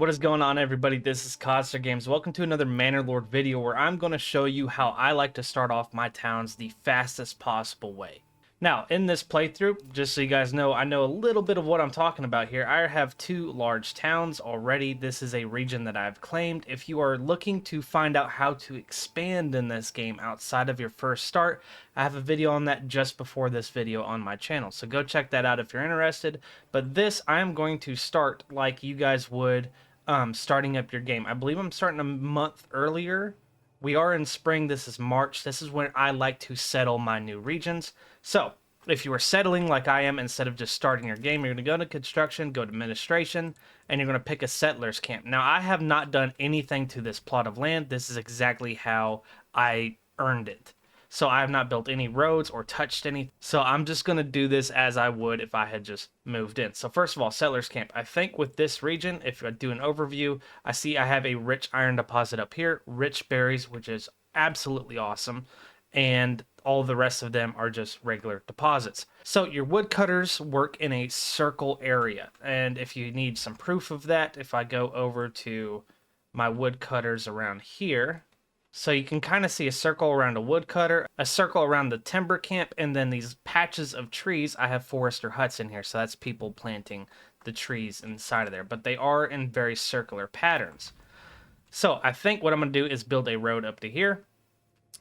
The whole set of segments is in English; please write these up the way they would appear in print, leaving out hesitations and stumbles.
What is going on, everybody? This is Codster Games. Welcome to another Manor Lord video where I'm going to show you how I like to start off my towns the fastest possible way. Now, in this playthrough, just so you guys know, I know a little bit of what I'm talking about here. I have two large towns already. This is a region that I've claimed. If you are looking to find out how to expand in this game outside of your first start, I have a video on that just before this video on my channel. So go check that out if you're interested. But this, I'm going to start like you guys would starting up your game. I believe I'm starting a month earlier. We are in spring. This is March. This is when I like to settle my new regions. So if you are settling like I am, instead of just starting your game, you're going to go to construction, go to administration, and you're going to pick a settlers camp. Now, I have not done anything to this plot of land. This is exactly how I earned it. So I have not built any roads or touched any. So I'm just going to do this as I would if I had just moved in. So first of all, settlers camp. I think with this region, if I do an overview, I see I have a rich iron deposit up here, rich berries, which is absolutely awesome. And all the rest of them are just regular deposits. So your woodcutters work in a circle area. And if you need some proof of that, if I go over to my woodcutters around here, so you can kind of see a circle around a woodcutter, a circle around the timber camp, and then these patches of trees. I have forester huts in here, so that's people planting the trees inside of there. But they are in very circular patterns. So I think what I'm going to do is build a road up to here.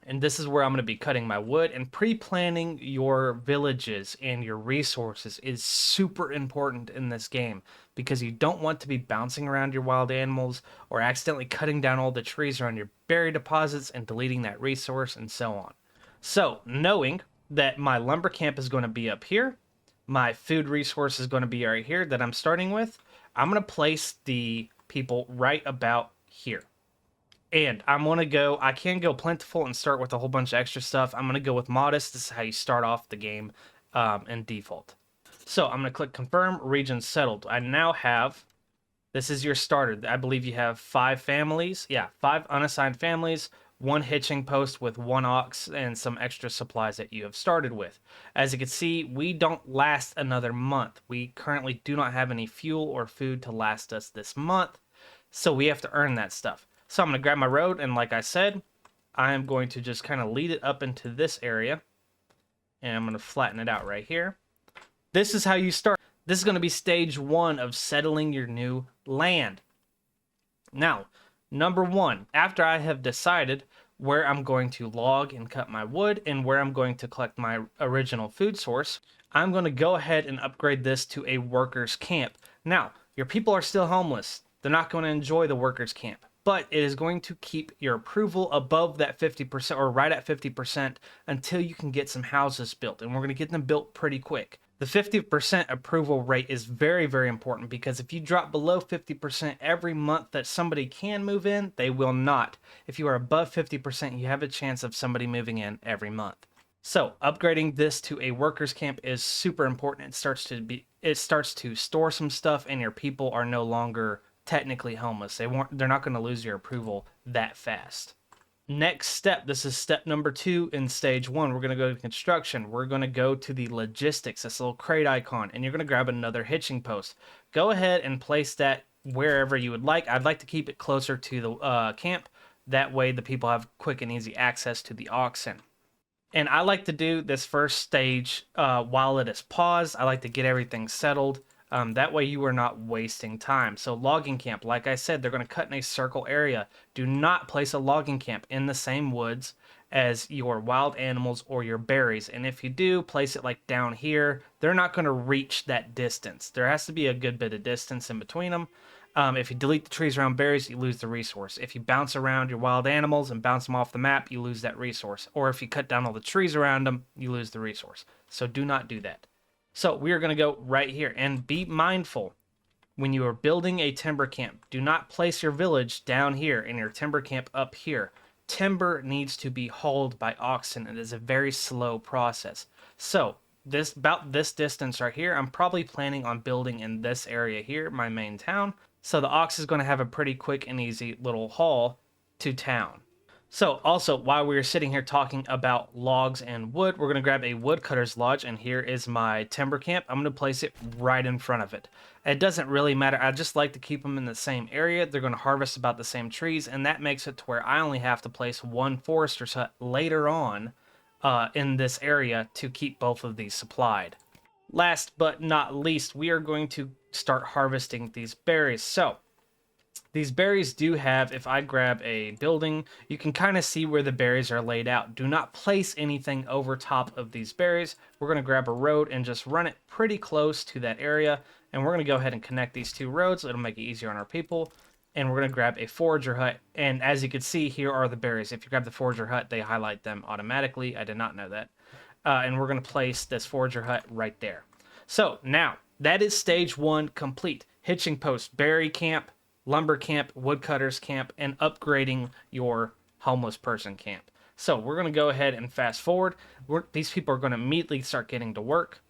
And this is where I'm going to be cutting my wood. And pre-planning your villages and your resources is super important in this game, because you don't want to be bouncing around your wild animals or accidentally cutting down all the trees around your berry deposits and deleting that resource and so on. So knowing that my lumber camp is going to be up here, my food resource is going to be right here that I'm starting with, I'm going to place the people right about here. And I'm going to go, I can go plentiful and start with a whole bunch of extra stuff. I'm going to go with modest. This is how you start off the game in default. So I'm going to click confirm, region settled. I now have, this is your starter. I believe you have 5 families. Yeah, 5 unassigned families, 1 hitching post with 1 ox, and some extra supplies that you have started with. As you can see, we don't last another month. We currently do not have any fuel or food to last us this month, so we have to earn that stuff. So I'm going to grab my road, and like I said, I am going to just kind of lead it up into this area, and I'm going to flatten it out right here. This is how you start. This is going to be stage 1 of settling your new land. Now, number 1, after I have decided where I'm going to log and cut my wood and where I'm going to collect my original food source, I'm going to go ahead and upgrade this to a workers' camp. Now, your people are still homeless. They're not going to enjoy the workers' camp, but it is going to keep your approval above that 50% or right at 50% until you can get some houses built. And we're going to get them built pretty quick. The 50% approval rate is very, very important, because if you drop below 50% every month that somebody can move in, they will not. If you are above 50%, you have a chance of somebody moving in every month. So upgrading this to a workers' camp is super important. It starts to store some stuff, and your people are no longer technically homeless. They're not going to lose your approval that fast. Next step, this is step number 2 in stage 1. We're going to go to construction. We're going to go to the logistics, this little crate icon, and you're going to grab another hitching post. Go ahead and place that wherever you would like. I'd like to keep it closer to the camp. That way the people have quick and easy access to the oxen. And I like to do this first stage while it is paused. I like to get everything settled. That way you are not wasting time. So logging camp, like I said, they're going to cut in a circle area. Do not place a logging camp in the same woods as your wild animals or your berries. And if you do, place it like down here. They're not going to reach that distance. There has to be a good bit of distance in between them. If you delete the trees around berries, you lose the resource. If you bounce around your wild animals and bounce them off the map, you lose that resource. Or if you cut down all the trees around them, you lose the resource. So do not do that. So we are going to go right here, and be mindful when you are building a timber camp. Do not place your village down here and your timber camp up here. Timber needs to be hauled by oxen. It is a very slow process. So about this distance right here, I'm probably planning on building in this area here, my main town. So the ox is going to have a pretty quick and easy little haul to town. So also, while we were sitting here talking about logs and wood, we're going to grab a woodcutter's lodge, and here is my timber camp. I'm going to place it right in front of it. It doesn't really matter. I just like to keep them in the same area. They're going to harvest about the same trees, and that makes it to where I only have to place one forester's hut later on in this area to keep both of these supplied. Last but not least, we are going to start harvesting these berries. So these berries do have, if I grab a building, you can kind of see where the berries are laid out. Do not place anything over top of these berries. We're going to grab a road and just run it pretty close to that area. And we're going to go ahead and connect these two roads. It'll make it easier on our people. And we're going to grab a forager hut. And as you can see, here are the berries. If you grab the forager hut, they highlight them automatically. I did not know that. And we're going to place this forager hut right there. So now, that is stage 1 complete. Hitching post, berry camp, lumber camp, woodcutters camp, and upgrading your homeless person camp. So we're going to go ahead and fast forward. These people are going to immediately start getting to work.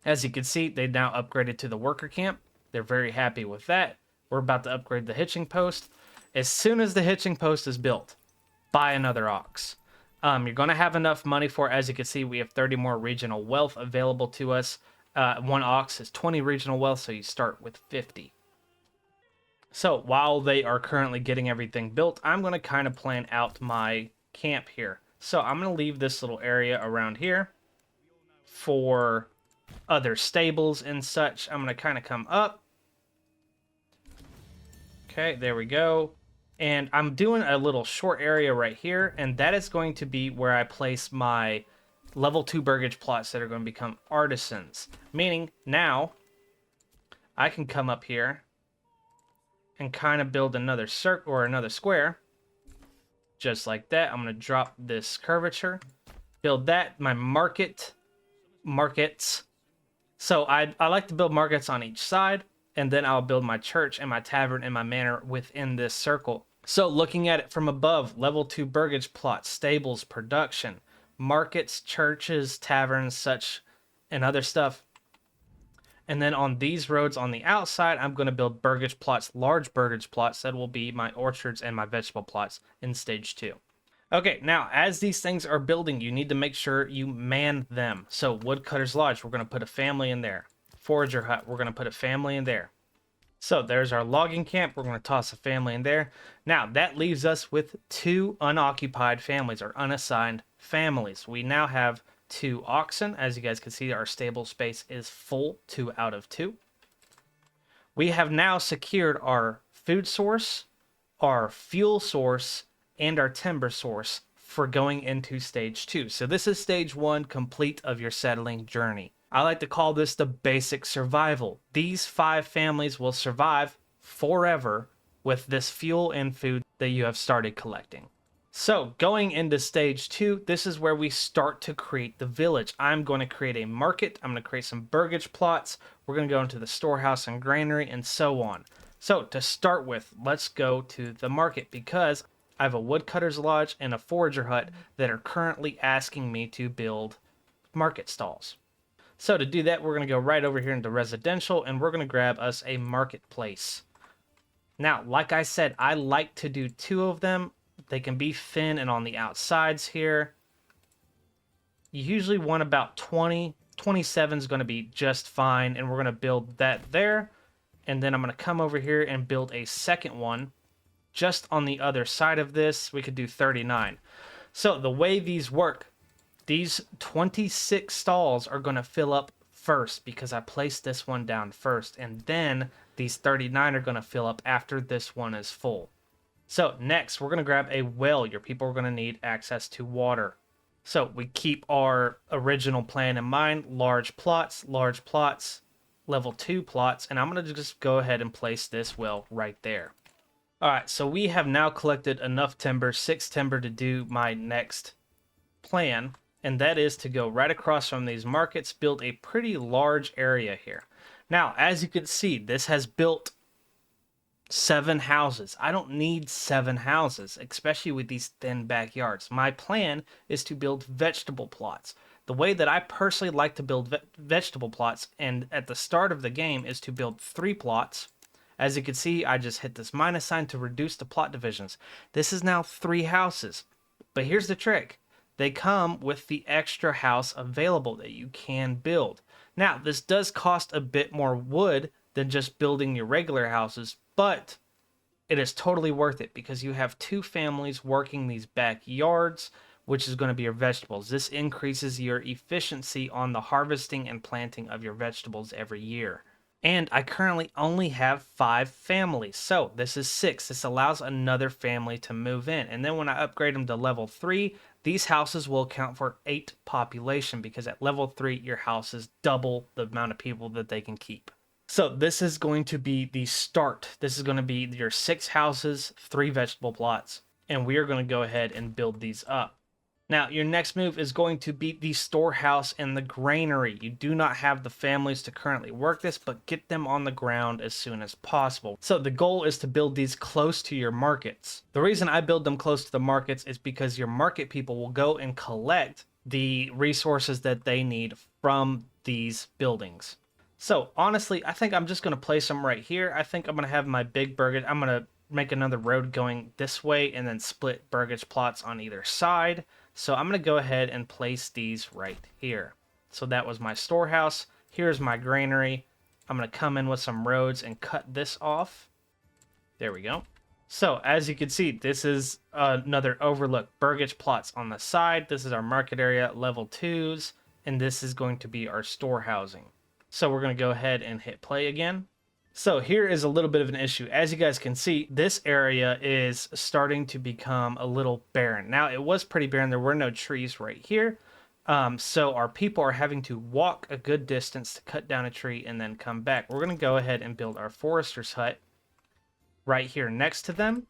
As you can see, they now upgraded to the worker camp. They're very happy with that. We're about to upgrade the hitching post. As soon as the hitching post is built, buy another ox. You're going to have enough money for it. As you can see, we have 30 more regional wealth available to us. One ox is 20 regional wealth, so you start with 50. So while they are currently getting everything built, I'm going to kind of plan out my camp here. So I'm going to leave this little area around here for other stables and such. I'm going to kind of come up. Okay, there we go. And I'm doing a little short area right here, and that is going to be where I place my level 2 burgage plots that are going to become artisans. Meaning now I can come up here and kind of build another circle or another square. Just like that. I'm going to drop this curvature. Build that. My markets. So I like to build markets on each side. And then I'll build my church and my tavern and my manor within this circle. So looking at it from above, level 2 burgage plots, stables, production, markets, churches, taverns, such, and other stuff. And then on these roads on the outside, I'm going to build burgage plots, large burgage plots. That will be my orchards and my vegetable plots in stage 2. Okay, now as these things are building, you need to make sure you man them. So woodcutter's lodge, we're going to put a family in there. Forager hut, we're going to put a family in there. So there's our logging camp. We're going to toss a family in there. Now that leaves us with 2 unoccupied families or unassigned families. We now have 2 oxen. As you guys can see, our stable space is full, 2 out of 2. We have now secured our food source, our fuel source, and our timber source for going into stage 2. So this is stage 1 complete of your settling journey. I like to call this the basic survival. These 5 families will survive forever with this fuel and food that you have started collecting. So going into stage 2, this is where we start to create the village. I'm going to create a market. I'm going to create some burgage plots. We're going to go into the storehouse and granary and so on. So to start with, let's go to the market because I have a woodcutter's lodge and a forager hut that are currently asking me to build market stalls. So to do that, we're going to go right over here into residential and we're going to grab us a marketplace. Now, like I said, I like to do 2 of them. They can be thin and on the outsides here. You usually want about 20. 27 is going to be just fine. And we're going to build that there. And then I'm going to come over here and build a second one just on the other side of this. We could do 39. So the way these work, these 26 stalls are going to fill up first because I placed this one down first. And then these 39 are going to fill up after this one is full. So next, we're going to grab a well. Your people are going to need access to water. So we keep our original plan in mind. Large plots, level 2 plots. And I'm going to just go ahead and place this well right there. All right, so we have now collected enough timber, 6 timber to do my next plan. And that is to go right across from these markets, build a pretty large area here. Now, as you can see, this has built 7 houses. I don't need 7 houses, especially with these thin backyards. My plan is to build vegetable plots. The way that I personally like to build vegetable plots, and at the start of the game, is to build 3 plots. As you can see, I just hit this minus sign to reduce the plot divisions. This is now 3 houses. But here's the trick. They come with the extra house available that you can build. Now, this does cost a bit more wood than just building your regular houses, but it is totally worth it because you have 2 families working these backyards, which is going to be your vegetables. This increases your efficiency on the harvesting and planting of your vegetables every year. And I currently only have 5 families, so this is 6. This allows another family to move in. And then when I upgrade them to level 3, these houses will account for 8 population, because at level 3, your houses double the amount of people that they can keep. So this is going to be the start. This is going to be your 6 houses, 3 vegetable plots, and we are going to go ahead and build these up. Now, your next move is going to be the storehouse and the granary. You do not have the families to currently work this, but get them on the ground as soon as possible. So the goal is to build these close to your markets. The reason I build them close to the markets is because your market people will go and collect the resources that they need from these buildings. So honestly, I think I'm just going to place them right here. I think I'm going to have my big burgage. I'm going to make another road going this way and then split burgage plots on either side. So I'm going to go ahead and place these right here. So that was my storehouse. Here's my granary. I'm going to come in with some roads and cut this off. There we go. So as you can see, this is another overlook. Burgage plots on the side. This is our market area, level 2s. And this is going to be our store housing. So we're going to go ahead and hit play again. So here is a little bit of an issue. As you guys can see, this area is starting to become a little barren. Now, it was pretty barren. There were no trees right here. So our people are having to walk a good distance to cut down a tree and then come back. We're going to go ahead and build our forester's hut right here next to them.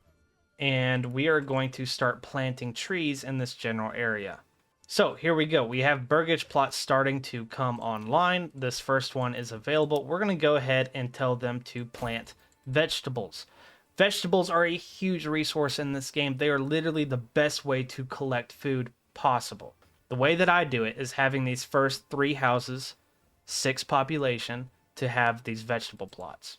And we are going to start planting trees in this general area. So here we go. We have burgage plots starting to come online. This first one is available. We're going to go ahead and tell them to plant vegetables. Vegetables are a huge resource in this game. They are literally the best way to collect food possible. The way that I do it is having these first 3 houses, 6 population, to have these vegetable plots.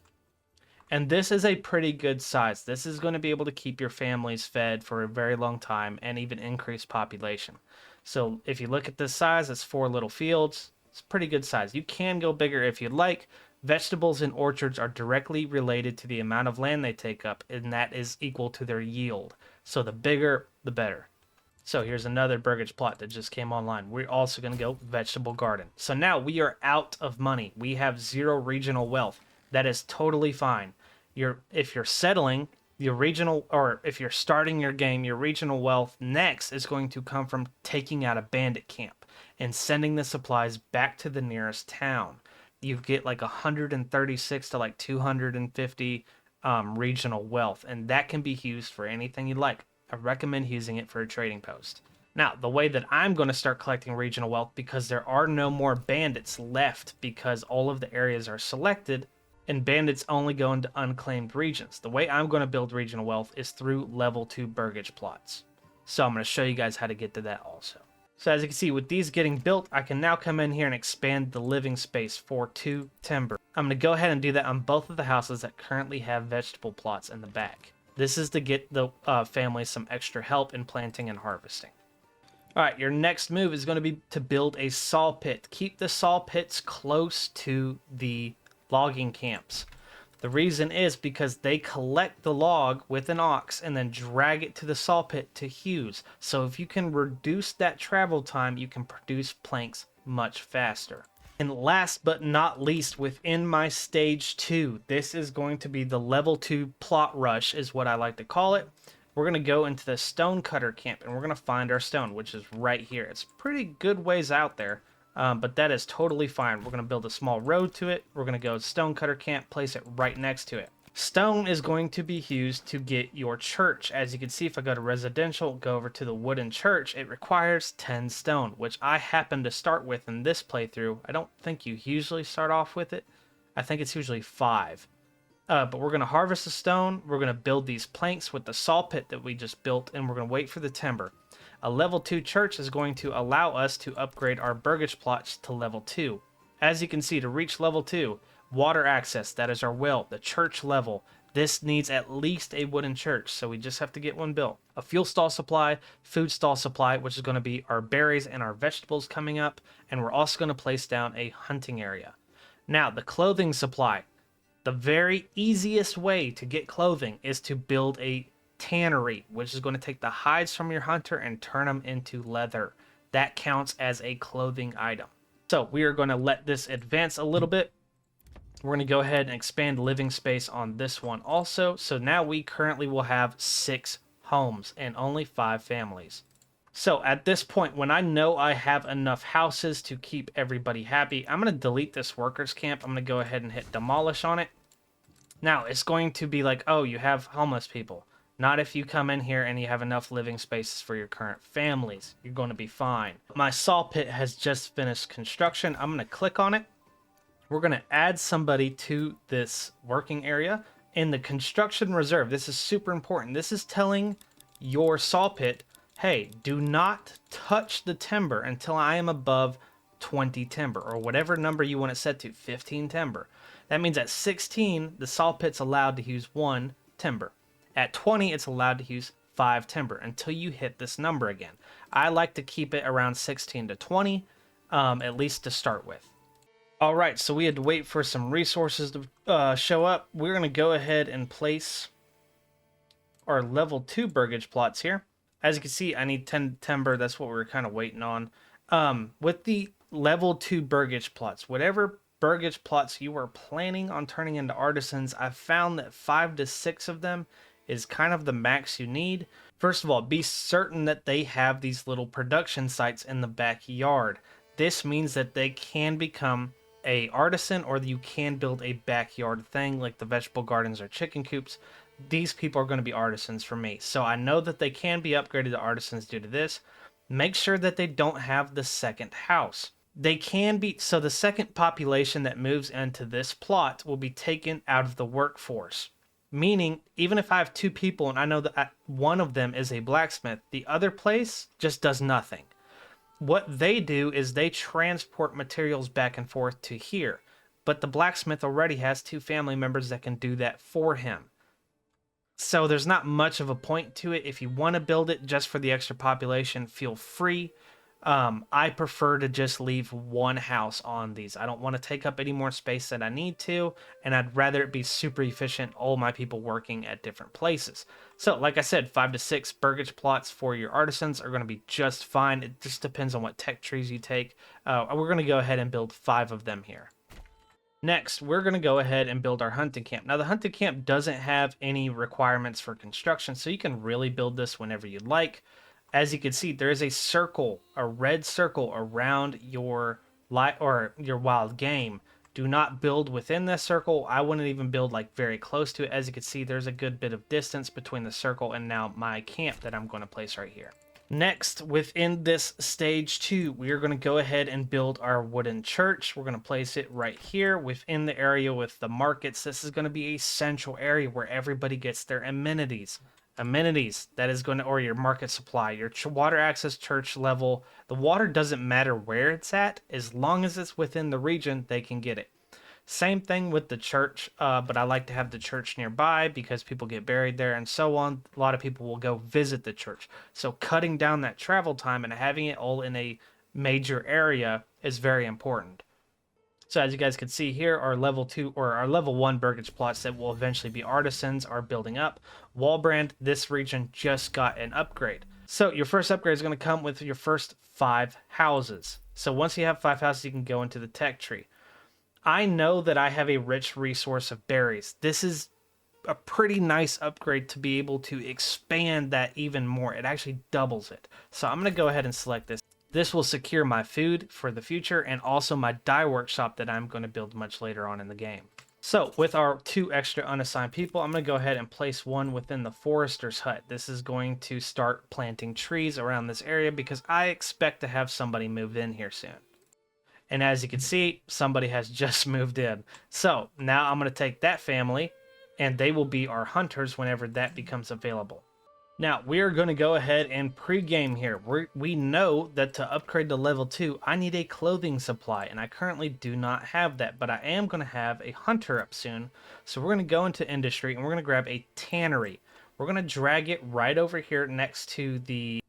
And this is a pretty good size. This is going to be able to keep your families fed for a very long time and even increase population. So if you look at this size, it's 4 little fields. It's a pretty good size. You can go bigger if you'd like. Vegetables in orchards are directly related to the amount of land they take up, and that is equal to their yield. So the bigger, the better. So here's another burgage plot that just came online. We're also going to go vegetable garden. So now we are out of money. We have 0 regional wealth. That is totally fine. If you're settling, if you're starting your game, your regional wealth next is going to come from taking out a bandit camp and sending the supplies back to the nearest town. You get like 136 to like 250 regional wealth, and that can be used for anything you like. I recommend using it for a trading post. Now, the way that I'm going to start collecting regional wealth, because there are no more bandits left because all of the areas are selected, and bandits only go into unclaimed regions. The way I'm going to build regional wealth is through level 2 burgage plots. So I'm going to show you guys how to get to that also. So as you can see, with these getting built, I can now come in here and expand the living space for 2 timber. I'm going to go ahead and do that on both of the houses that currently have vegetable plots in the back. This is to get the family some extra help in planting and harvesting. Alright, your next move is going to be to build a saw pit. Keep the saw pits close to the logging camps. The reason is because they collect the log with an ox and then drag it to the saw pit to hews. So if you can reduce that travel time, you can produce planks much faster. And last but not least, within my stage 2, this is going to be the level 2 plot rush is what I like to call it. We're going to go into the stone cutter camp and we're going to find our stone, which is right here. It's pretty good ways out there. But that is totally fine. We're going to build a small road to it. We're going to go stone cutter camp, place it right next to it. Stone is going to be used to get your church. As you can see, if I go to residential, go over to the wooden church, it requires 10 stone, which I happen to start with in this playthrough. I don't think you usually start off with it. I think it's usually 5. But we're going to harvest the stone. We're going to build these planks with the saw pit that we just built, and we're going to wait for the timber. A level 2 church is going to allow us to upgrade our burgage plots to level 2. As you can see, to reach level 2, Water access, that is our well. The church level, this needs at least a wooden church, so we just have to get one built. A fuel stall supply, food stall supply, which is going to be our berries and our vegetables coming up, and we're also going to place down a hunting area. Now, the clothing supply. The very easiest way to get clothing is to build a tannery, which is going to take the hides from your hunter and turn them into leather. That counts as a clothing item. So we are going to let this advance a little bit. We're going to go ahead and expand living space on this one also. So now we currently will have 6 homes and only 5 families. So at this point, when I know I have enough houses to keep everybody happy, I'm going to delete this workers camp. I'm going to go ahead and hit demolish on it. Now it's going to be like, oh, you have homeless people. Not if you come in here and you have enough living spaces for your current families. You're going to be fine. My saw pit has just finished construction. I'm going to click on it. We're going to add somebody to this working area. In the construction reserve, this is super important. This is telling your saw pit, hey, do not touch the timber until I am above 20 timber, or whatever number you want it set to, 15 timber. That means at 16, the saw pit's allowed to use 1 timber. At 20, it's allowed to use 5 timber until you hit this number again. I like to keep it around 16 to 20, at least to start with. All right, so we had to wait for some resources to show up. We're going to go ahead and place our level 2 burgage plots here. As you can see, I need 10 timber. That's what we were kind of waiting on. With the level 2 burgage plots, whatever burgage plots you are planning on turning into artisans, I've found that 5 to 6 of them is kind of the max you need. First of all, be certain that they have these little production sites in the backyard. This means that they can become a artisan, or you can build a backyard thing like the vegetable gardens or chicken coops. These people are going to be artisans for me. So I know that they can be upgraded to artisans due to this. Make sure that they don't have the second house. They can be, so the second population that moves into this plot will be taken out of the workforce. Meaning, even if I have 2 people and I know that one of them is a blacksmith, the other place just does nothing. What they do is they transport materials back and forth to here. But the blacksmith already has 2 family members that can do that for him. So there's not much of a point to it. If you want to build it just for the extra population, feel free. I prefer to just leave 1 house on these. I don't want to take up any more space than I need to, and I'd rather it be super efficient, all my people working at different places. So, like I said, 5 to 6 burgage plots for your artisans are going to be just fine. It just depends on what tech trees you take. We're going to go ahead and build 5 of them here. Next, we're going to go ahead and build our hunting camp. Now, the hunting camp doesn't have any requirements for construction, so you can really build this whenever you'd like. As you can see, there is a circle, a red circle around your wild game. Do not build within this circle. I wouldn't even build like very close to it. As you can see, there's a good bit of distance between the circle and now my camp that I'm going to place right here. Next, within this stage 2, we are going to go ahead and build our wooden church. We're going to place it right here within the area with the markets. This is going to be a central area where everybody gets their amenities. That is going to, or your market supply, your water access, church level. The water doesn't matter where it's at, as long as it's within the region, they can get it. Same thing with the church, but I like to have the church nearby because people get buried there and so on. A lot of people will go visit the church. So cutting down that travel time and having it all in a major area is very important. So as you guys can see here, our level 2 or our level 1 burgage plots that will eventually be artisans are building up. Wallbrand, this region just got an upgrade. So your first upgrade is going to come with your first 5 houses. So once you have 5 houses, you can go into the tech tree. I know that I have a rich resource of berries. This is a pretty nice upgrade to be able to expand that even more. It actually doubles it. So I'm going to go ahead and select this. This will secure my food for the future and also my dye workshop that I'm going to build much later on in the game. So with our 2 extra unassigned people, I'm going to go ahead and place one within the forester's hut. This is going to start planting trees around this area because I expect to have somebody move in here soon. And as you can see, somebody has just moved in. So now I'm going to take that family and they will be our hunters whenever that becomes available. Now, we are going to go ahead and pre-game here. We know that to upgrade to level 2, I need a clothing supply, and I currently do not have that, but I am going to have a hunter up soon. So we're going to go into industry, and we're going to grab a tannery. We're going to drag it right over here next to the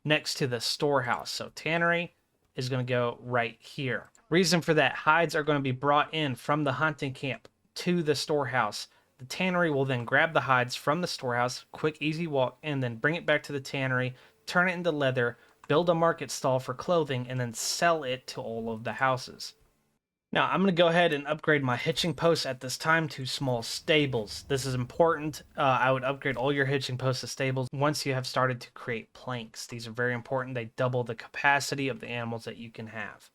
storehouse. So tannery is going to go right here. Reason for that, hides are going to be brought in from the hunting camp to the storehouse. The tannery will then grab the hides from the storehouse, quick, easy walk, and then bring it back to the tannery, turn it into leather, build a market stall for clothing, and then sell it to all of the houses. Now, I'm going to go ahead and upgrade my hitching posts at this time to small stables. This is important. I would upgrade all your hitching posts to stables once you have started to create planks. These are very important. They double the capacity of the animals that you can have.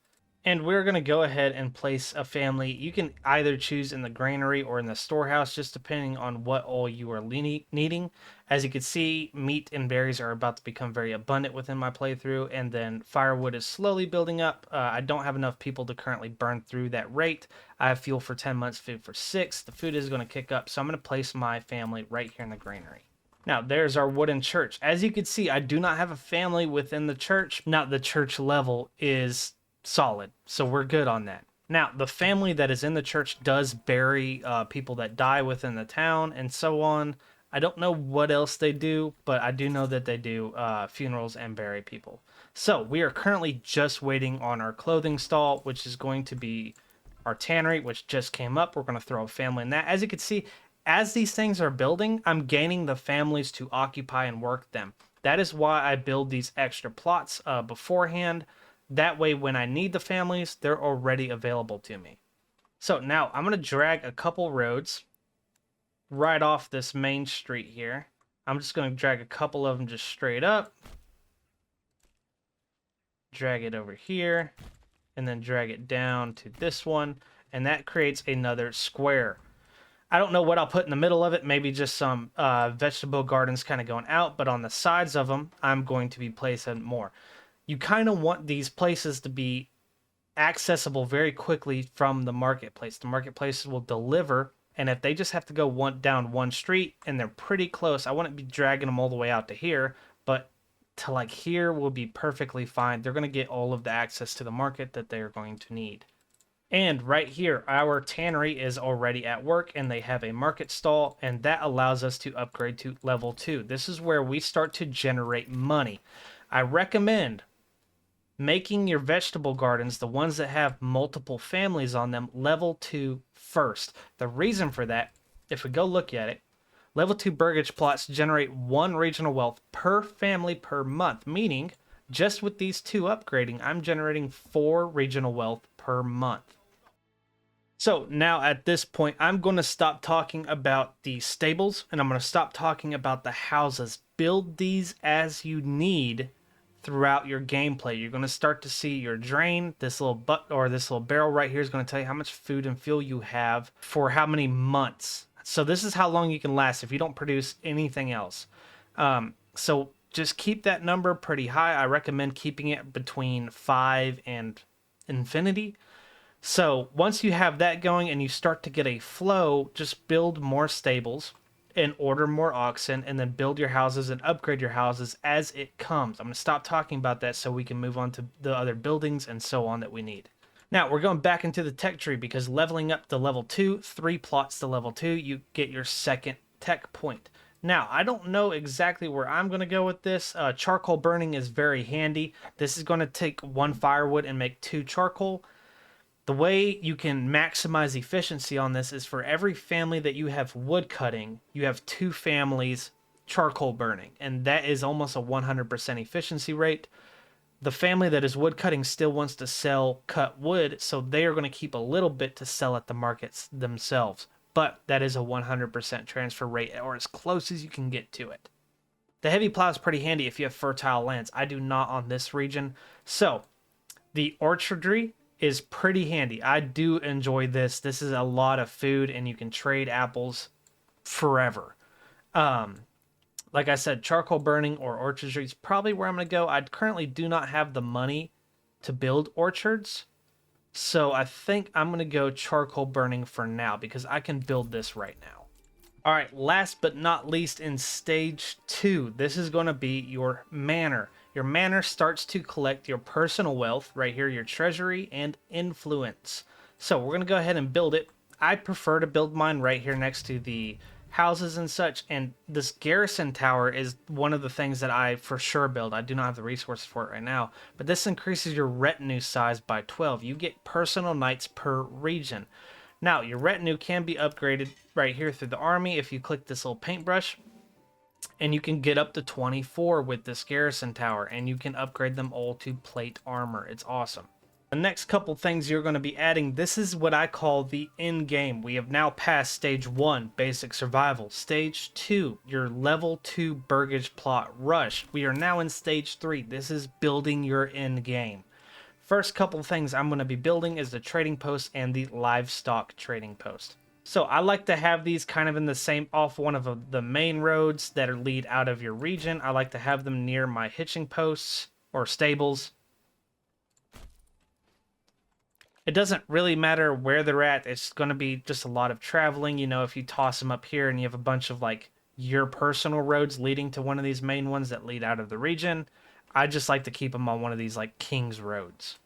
And we're going to go ahead and place a family. You can either choose in the granary or in the storehouse, just depending on what all you are needing. As you can see, meat and berries are about to become very abundant within my playthrough, and then firewood is slowly building up. I don't have enough people to currently burn through that rate. I have fuel for 10 months, food for 6. The food is going to kick up, so I'm going to place my family right here in the granary. Now, there's our wooden church. As you can see, I do not have a family within the church. Now, the church level is solid, so we're good on that. Now, the family that is in the church does bury people that die within the town and so on. I don't know what else they do, but I do know that they do funerals and bury people. So we are currently just waiting on our clothing stall, which is going to be our tannery, which just came up. We're going to throw a family in that. As you can see, as these things are building, I'm gaining the families to occupy and work them. That is why I build these extra plots beforehand. That way, when I need the families, they're already available to me. So now I'm going to drag a couple roads right off this main street here. I'm just going to drag a couple of them just straight up. Drag it over here. And then drag it down to this one. And that creates another square. I don't know what I'll put in the middle of it. Maybe just some vegetable gardens kind of going out. But on the sides of them, I'm going to be placing more. You kind of want these places to be accessible very quickly from the marketplace. The marketplaces will deliver, and if they just have to go down one street and they're pretty close, I wouldn't be dragging them all the way out to here, but to like here will be perfectly fine. They're going to get all of the access to the market that they're going to need. And right here, our tannery is already at work, and they have a market stall, and that allows us to upgrade to level 2. This is where we start to generate money. I recommend making your vegetable gardens, the ones that have multiple families on them, level 2 first. The reason for that, if we go look at it, level 2 burgage plots generate 1 regional wealth per family per month, meaning just with these 2 upgrading, I'm generating 4 regional wealth per month. So now at this point, I'm going to stop talking about the stables, and I'm going to stop talking about the houses. Build these as you need throughout your gameplay. You're going to start to see your drain. This little this little barrel right here is going to tell you how much food and fuel you have for how many months. So this is how long you can last if you don't produce anything else. So just keep that number pretty high. I recommend keeping it between 5 and infinity. So once you have that going and you start to get a flow, just build more stables and order more oxen, and then build your houses and upgrade your houses as it comes. I'm going to stop talking about that so we can move on to the other buildings and so on that we need. Now, we're going back into the tech tree because leveling up to level 2, 3 plots to level 2, you get your second tech point. Now, I don't know exactly where I'm going to go with this. Charcoal burning is very handy. This is going to take 1 firewood and make 2 charcoal. The way you can maximize efficiency on this is for every family that you have wood cutting, you have 2 families charcoal burning, and that is almost a 100% efficiency rate. The family that is wood cutting still wants to sell cut wood, so they are going to keep a little bit to sell at the markets themselves, but that is a 100% transfer rate, or as close as you can get to it. The heavy plow is pretty handy if you have fertile lands. I do not on this region. So the orchardry is pretty handy. I do enjoy this. This is a lot of food, and you can trade apples forever. Like I said, charcoal burning or orchardry is probably where I'm going to go. I currently do not have the money to build orchards, so I think I'm going to go charcoal burning for now because I can build this right now. All right, last but not least, in stage 2, this is going to be your manor. Your manor starts to collect your personal wealth, right here, your treasury and influence. So we're going to go ahead and build it. I prefer to build mine right here next to the houses and such, and this garrison tower is one of the things that I for sure build. I do not have the resources for it right now, but this increases your retinue size by 12. You get personal knights per region. Now, your retinue can be upgraded right here through the army if you click this little paintbrush, and you can get up to 24 with this garrison tower, and you can upgrade them all to plate armor. It's awesome. The next couple things you're going to be adding, this is what I call the end game. We have now passed stage 1, basic survival. Stage 2, your level 2 burgage plot rush. We are now in stage 3. This is building your end game. First couple things I'm going to be building is the trading post and the livestock trading post. So I like to have these kind of in the same, off one of the main roads that are lead out of your region. I like to have them near my hitching posts or stables. It doesn't really matter where they're at. It's going to be just a lot of traveling. You know, if you toss them up here and you have a bunch of like your personal roads leading to one of these main ones that lead out of the region, I just like to keep them on one of these like King's roads.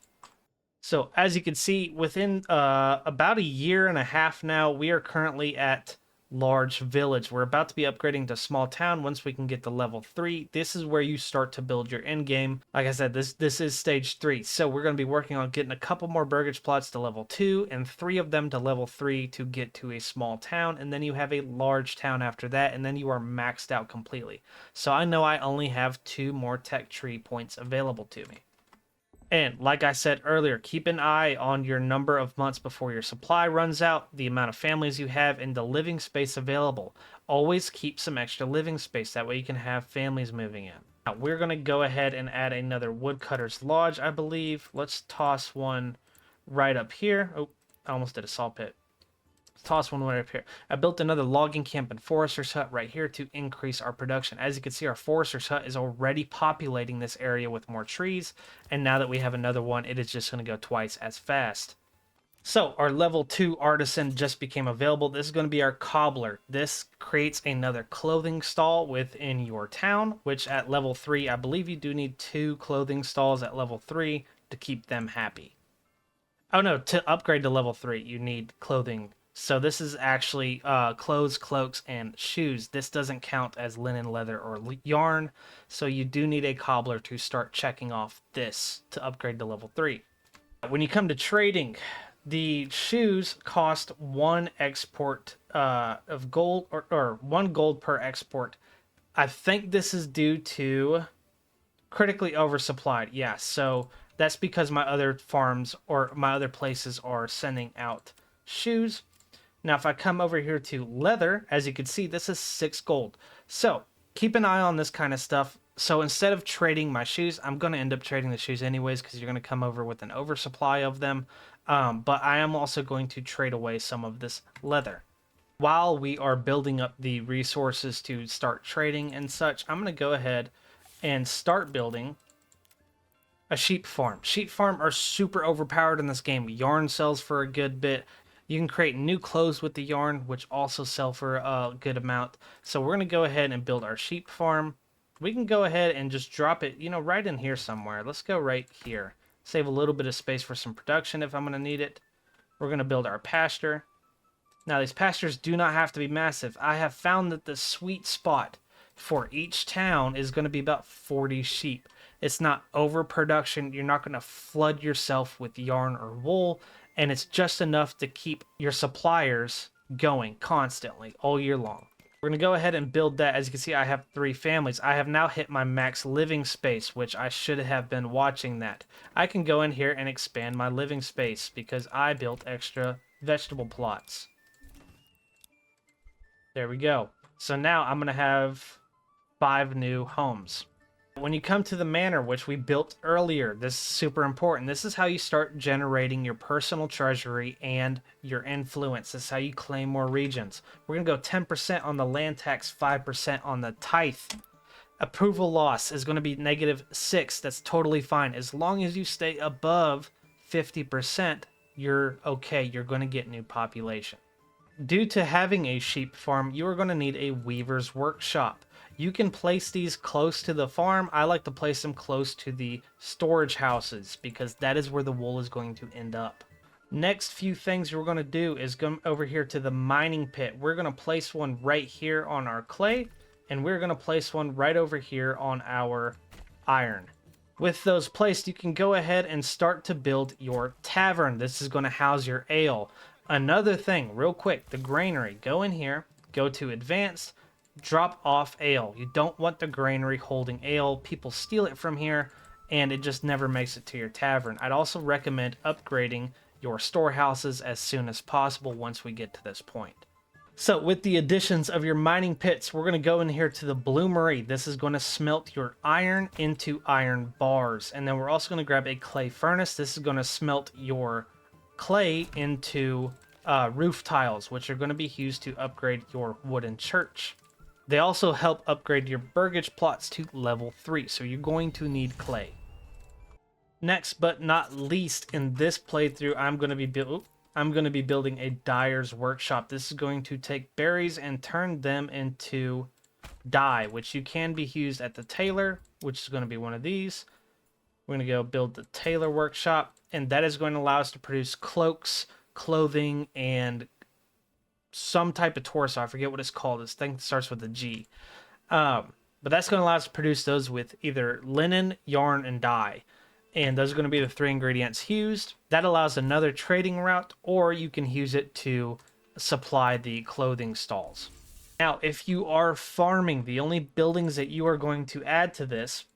So as you can see, within about a year and a half now, we are currently at large village. We're about to be upgrading to small town once we can get to level 3. This is where you start to build your end game. Like I said, this is stage 3. So we're going to be working on getting a couple more burgage plots to level 2 and 3 of them to level 3 to get to a small town. And then you have a large town after that, and then you are maxed out completely. So I know I only have 2 more tech tree points available to me. And like I said earlier, keep an eye on your number of months before your supply runs out, the amount of families you have, and the living space available. Always keep some extra living space. That way you can have families moving in. Now, we're going to go ahead and add another woodcutter's lodge, I believe. Let's toss one right up here. Oh, I almost did a saw pit. Toss one right up here. I built another logging camp and forester's hut right here to increase our production. As you can see, our forester's hut is already populating this area with more trees, and now that we have another one, it is just going to go twice as fast. So our level 2 artisan just became available. This is going to be our cobbler. This creates another clothing stall within your town, which at level 3, I believe you do need 2 clothing stalls at level 3 to keep them happy. Oh no, to upgrade to level 3, you need clothing. So this is actually clothes, cloaks, and shoes. This doesn't count as linen, leather, or yarn. So you do need a cobbler to start checking off this to upgrade to level 3. When you come to trading, the shoes cost 1 export of gold, or 1 gold per export. I think this is due to critically oversupplied. Yeah, so that's because my other farms or my other places are sending out shoes. Now, if I come over here to leather, as you can see, this is 6 gold. So keep an eye on this kind of stuff. So instead of trading my shoes, I'm going to end up trading the shoes anyways because you're going to come over with an oversupply of them. But I am also going to trade away some of this leather. While we are building up the resources to start trading and such, I'm going to go ahead and start building a sheep farm. Sheep farm are super overpowered in this game. Yarn sells for a good bit. You can create new clothes with the yarn, which also sell for a good amount. So we're going to go ahead and build our sheep farm. We can go ahead and just drop it, right in here somewhere. Let's go right here. Save a little bit of space for some production if I'm going to need it. We're going to build our pasture. Now, these pastures do not have to be massive. I have found that the sweet spot for each town is going to be about 40 sheep. It's not overproduction. You're not going to flood yourself with yarn or wool. And it's just enough to keep your suppliers going constantly all year long. We're going to go ahead and build that. As you can see, I have 3 families. I have now hit my max living space, which I should have been watching that. I can go in here and expand my living space because I built extra vegetable plots. There we go. So now I'm going to have 5 new homes. When you come to the manor, which we built earlier, this is super important. This is how you start generating your personal treasury and your influence. This is how you claim more regions. We're going to go 10% on the land tax, 5% on the tithe. Approval loss is going to be -6. That's totally fine. As long as you stay above 50%, you're okay. You're going to get new population. due to having a sheep farm, you are going to need a weaver's workshop. You can place these close to the farm. I like to place them close to the storage houses because that is where the wool is going to end up. Next few things we're going to do is go over here to the mining pit. We're going to place one right here on our clay, and we're going to place one right over here on our iron. With those placed, you can go ahead and start to build your tavern. This is going to house your ale. Another thing, real quick, the granary. Go in here, go to advanced, drop off ale. You don't want the granary holding ale. People steal it from here, and it just never makes it to your tavern. I'd also recommend upgrading your storehouses as soon as possible once we get to this point. So with the additions of your mining pits, we're going to go in here to the bloomery. This is going to smelt your iron into iron bars. And then we're also going to grab a clay furnace. This is going to smelt your clay into roof tiles, which are going to be used to upgrade your wooden church. They also help upgrade your burgage plots to level 3, so you're going to need clay. Next but not least, in this playthrough, I'm going to be building a dyer's workshop. This is going to take berries and turn them into dye, which you can be used at the tailor, which is going to be one of these. We're going to go build the tailor workshop, and that is going to allow us to produce cloaks, clothing, and some type of torso. I forget what it's called. This thing starts with a G. But that's going to allow us to produce those with either linen, yarn, and dye. And those are going to be the 3 ingredients used. That allows another trading route, or you can use it to supply the clothing stalls. Now, if you are farming, the only buildings that you are going to add to this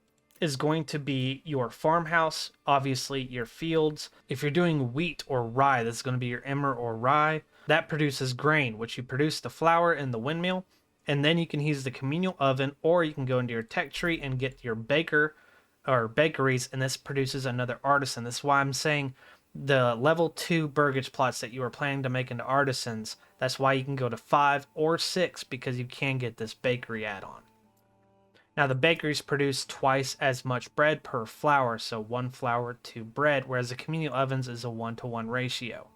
is going to be your farmhouse, obviously your fields. If you're doing wheat or rye, this is going to be your emmer or rye. That produces grain, which you produce the flour in the windmill. And then you can use the communal oven, or you can go into your tech tree and get your bakeries, and this produces another artisan. This is why I'm saying the level 2 burgage plots that you are planning to make into artisans, that's why you can go to 5 or 6, because you can get this bakery add-on. Now the bakeries produce twice as much bread per flour, so 1 flour to bread, whereas the communal ovens is a 1-to-1 ratio.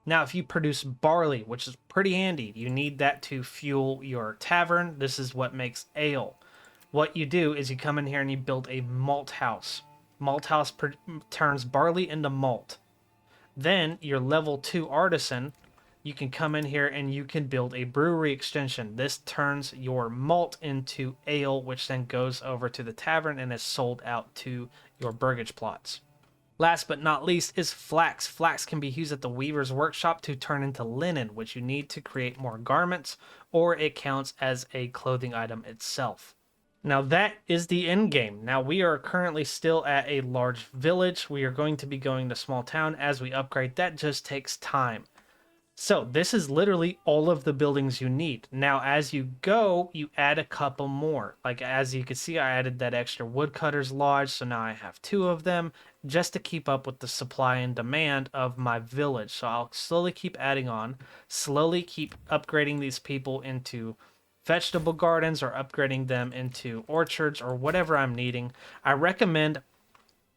Now if you produce barley, which is pretty handy, you need that to fuel your tavern. This is what makes ale. What you do is you come in here and you build a malt house. Malt house turns barley into malt. Then your level 2 artisan, you can come in here and you can build a brewery extension. This turns your malt into ale, which then goes over to the tavern and is sold out to your burgage plots. Last but not least is flax. Flax can be used at the weaver's workshop to turn into linen, which you need to create more garments, or it counts as a clothing item itself. Now that is the end game. Now we are currently still at a large village. We are going to be going to small town as we upgrade. That just takes time. So this is literally all of the buildings you need. Now as you go, you add a couple more. Like as you can see, I added that extra woodcutter's lodge, so now I have 2 of them just to keep up with the supply and demand of my village. So I'll slowly keep adding on, slowly keep upgrading these people into vegetable gardens or upgrading them into orchards or whatever I'm needing. I recommend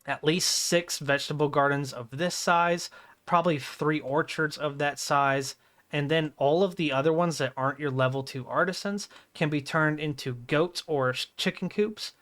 at least 6 vegetable gardens of this size, probably 3 orchards of that size, and then all of the other ones that aren't your level 2 artisans can be turned into goats or chicken coops.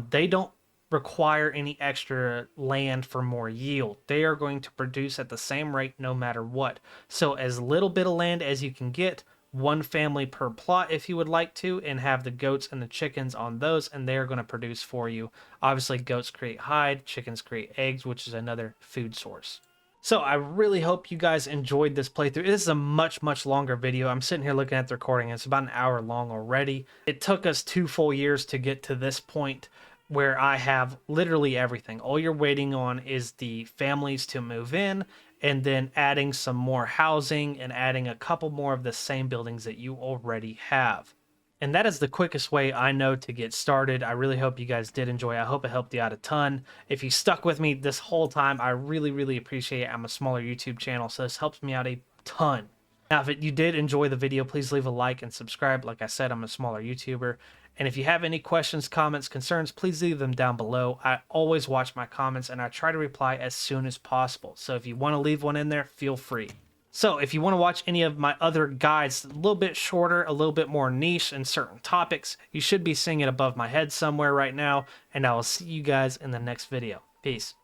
They don't require any extra land for more yield. They are going to produce at the same rate no matter what. So as little bit of land as you can get, 1 family per plot if you would like to, and have the goats and the chickens on those, and they're going to produce for you. Obviously goats create hide, chickens create eggs, which is another food source. So I really hope you guys enjoyed this playthrough. This is a much longer video. I'm sitting here looking at the recording. It's about an hour long already. It took us 2 full years to get to this point where I have literally everything. All you're waiting on is the families to move in, and then adding some more housing and adding a couple more of the same buildings that you already have. And that is the quickest way I know to get started. I really hope you guys did enjoy. I hope it helped you out a ton. If you stuck with me this whole time, I really appreciate it. I'm a smaller YouTube channel, so this helps me out a ton. Now, if you did enjoy the video, please leave a like and subscribe. Like I said, I'm a smaller YouTuber. And if you have any questions, comments, concerns, please leave them down below. I always watch my comments, and I try to reply as soon as possible. So if you want to leave one in there, feel free. So if you want to watch any of my other guides, a little bit shorter, a little bit more niche in certain topics, you should be seeing it above my head somewhere right now, and I will see you guys in the next video. Peace.